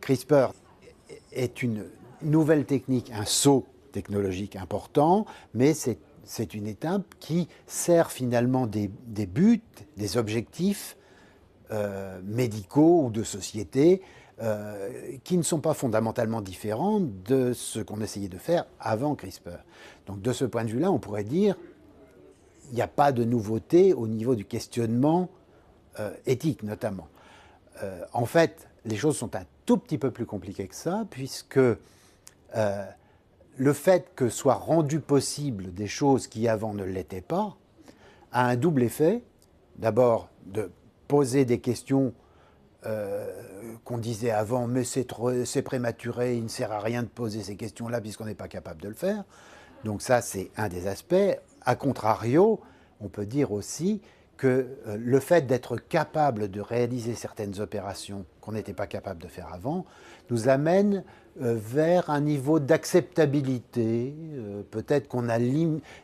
CRISPR est une nouvelle technique, un saut technologique important, mais c'est une étape qui sert finalement des buts, des objectifs médicaux ou de société qui ne sont pas fondamentalement différents de ce qu'on essayait de faire avant CRISPR. Donc de ce point de vue-là, on pourrait dire qu'il n'y a pas de nouveauté au niveau du questionnement éthique notamment. En fait, les choses sont un tout petit peu plus compliquées que ça, puisque le fait que soient rendues possibles des choses qui avant ne l'étaient pas a un double effet. D'abord, de poser des questions qu'on disait avant, mais c'est prématuré, il ne sert à rien de poser ces questions-là puisqu'on n'est pas capable de le faire. Donc ça, c'est un des aspects. A contrario, on peut dire aussi que le fait d'être capable de réaliser certaines opérations qu'on n'était pas capable de faire avant nous amène vers un niveau d'acceptabilité. Peut-être qu'on a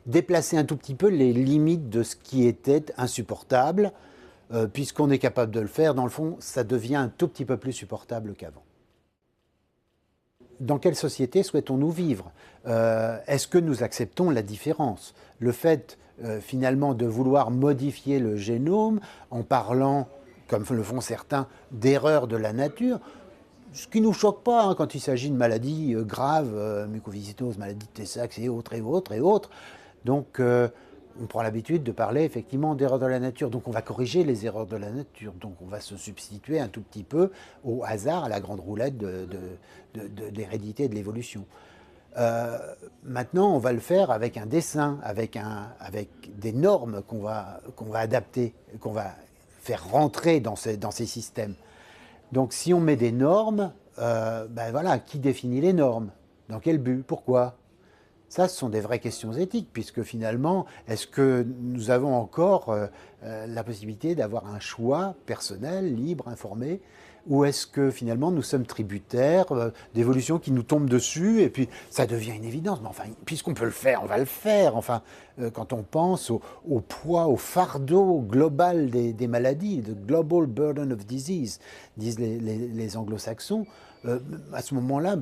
déplacé un tout petit peu les limites de ce qui était insupportable. Puisqu'on est capable de le faire, dans le fond, ça devient un tout petit peu plus supportable qu'avant. Dans quelle société souhaitons-nous vivre? Est-ce que nous acceptons la différence? Le fait, finalement, de vouloir modifier le génome en parlant, comme le font certains, d'erreurs de la nature, ce qui ne nous choque pas hein, quand il s'agit de maladies graves, mucoviscidose, maladie de Tay-Sachs et autres, et autres, et autres. Donc, on prend l'habitude de parler effectivement d'erreurs de la nature. Donc on va corriger les erreurs de la nature. Donc on va se substituer un tout petit peu au hasard, à la grande roulette de l'hérédité et de l'évolution. Maintenant, on va le faire avec un dessin, avec des normes qu'on va adapter, qu'on va faire rentrer dans ces systèmes. Donc si on met des normes, ben voilà, qui définit les normes? Dans quel but? Pourquoi? Ça, ce sont des vraies questions éthiques, puisque finalement, est-ce que nous avons encore la possibilité d'avoir un choix personnel, libre, informé, ou est-ce que finalement nous sommes tributaires d'évolutions qui nous tombent dessus, et puis ça devient une évidence, mais enfin, puisqu'on peut le faire, on va le faire. Enfin, quand on pense au poids, au fardeau global des maladies, the global burden of disease, disent les anglo-saxons, à ce moment-là,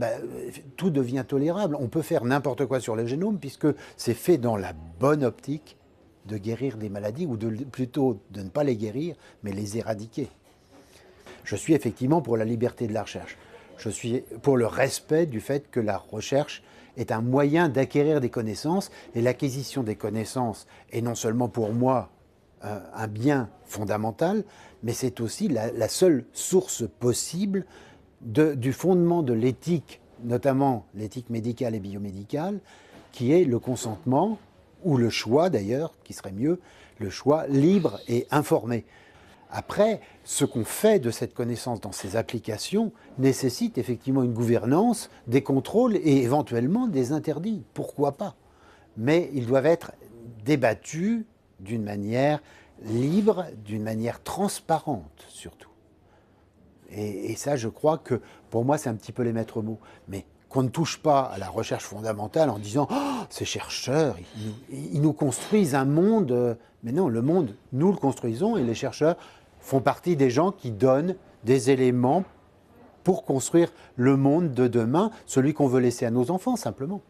tout devient tolérable. On peut faire n'importe quoi sur le génome puisque c'est fait dans la bonne optique de guérir des maladies ou plutôt de ne pas les guérir, mais les éradiquer. Je suis effectivement pour la liberté de la recherche. Je suis pour le respect du fait que la recherche est un moyen d'acquérir des connaissances et l'acquisition des connaissances est non seulement pour moi un bien fondamental, mais c'est aussi la seule source possible du fondement de l'éthique, notamment l'éthique médicale et biomédicale, qui est le consentement, ou le choix d'ailleurs, qui serait mieux, le choix libre et informé. Après, ce qu'on fait de cette connaissance dans ces applications nécessite effectivement une gouvernance, des contrôles et éventuellement des interdits. Pourquoi pas? Mais ils doivent être débattus d'une manière libre, d'une manière transparente surtout. Et ça, je crois que, pour moi, c'est un petit peu les maîtres mots. Mais qu'on ne touche pas à la recherche fondamentale en disant oh, « ces chercheurs, ils nous construisent un monde ». Mais non, le monde, nous le construisons et les chercheurs font partie des gens qui donnent des éléments pour construire le monde de demain, celui qu'on veut laisser à nos enfants, simplement.